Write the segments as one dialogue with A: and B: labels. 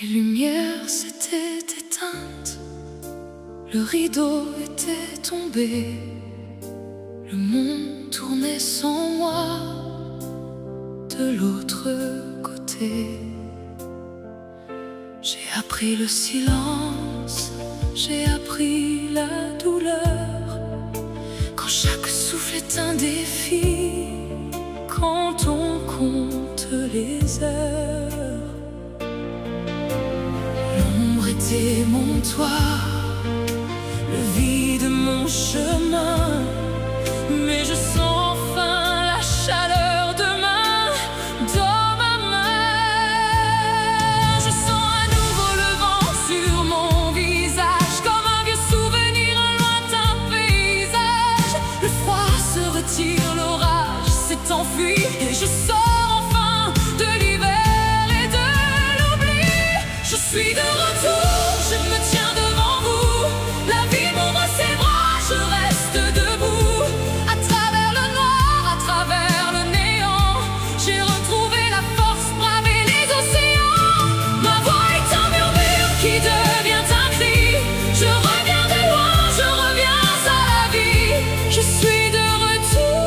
A: Les lumières s'étaient éteintes, le rideau était tombé, le monde tournait sans moi de l'autre côté. J'ai appris le silence, j'ai appris la douleur, quand chaque souffle est un défi, quand on compte les heures. L'ombre était mon toit, le vide mon chemin, mais je sens enfin la chaleur de main dans ma main. Je sens à nouveau le vent sur mon visage, comme un vieux souvenir, un lointain paysage. Le froid se retire, l'orage s'est enfui, et je sors enfin de l'hiver et de l'oubli. Je suis de retour, je me tiens devant vous. La vie m'ouvre ses bras, je reste debout. À travers le noir, à travers le néant, j'ai retrouvé la force, braver les océans. Ma voix est un murmure qui devient un cri. Je reviens de loin, je reviens à la vie. Je suis de retour.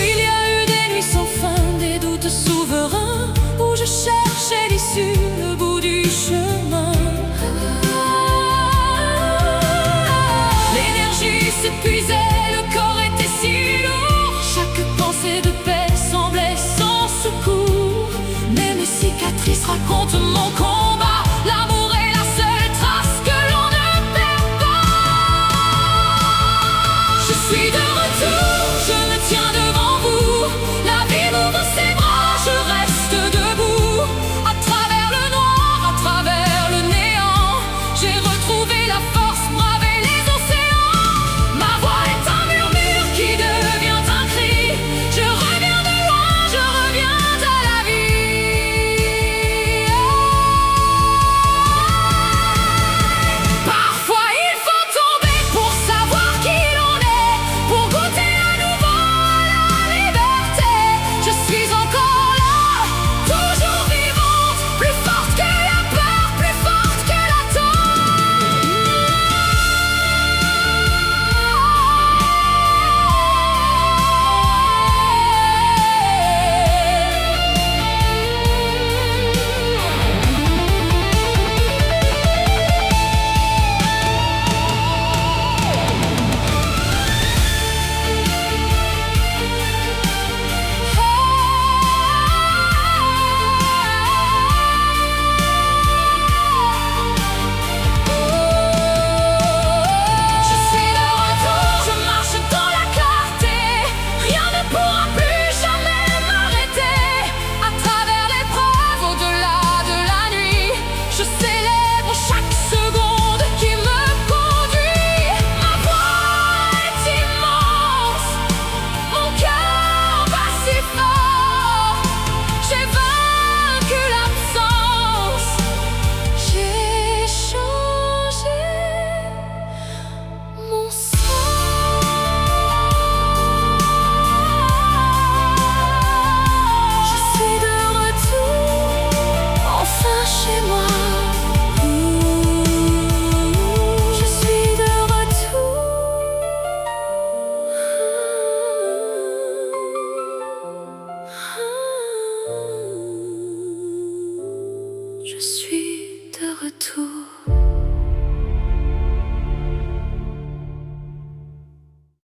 A: Il y a eu des nuits sans fin, des doutes souverains, où je cherchais l'issue, le bout du chemin. L'énergie s'épuisait, le corps était si lourd. Chaque pensée de paix semblait sans secours. Mais mes cicatrices racontent mon combat. L'amour est la seule trace que l'on ne perd pas. Je suis de retour, je me tiens devant vous. La vie m'ouvre ses bras, je reste debout. À travers le noir, à travers le néant, j'ai retrouvé la force, braver les océans. Ma voix est un murmure qui devient un cri. Je reviens de loin, je reviens à la vie. Parfois il faut tomber pour savoir qui l'on est, pour goûter à nouveau la liberté. Je suis encore là, toujours vivante, plus forte que la peur, plus forte que Je suis de retour, je marche dans la clarté. Rien ne pourra plus jamais m'arrêter. À travers l'épreuve, au-delà de la nuit, je célèbre chaque seconde qui me conduit. Ma voix est immense, mon cœur bat si fort. J'ai vaincu l'absence, j'ai changé mon sort. Je suis de retour, enfin chez moi. Je suis de retour. Je suis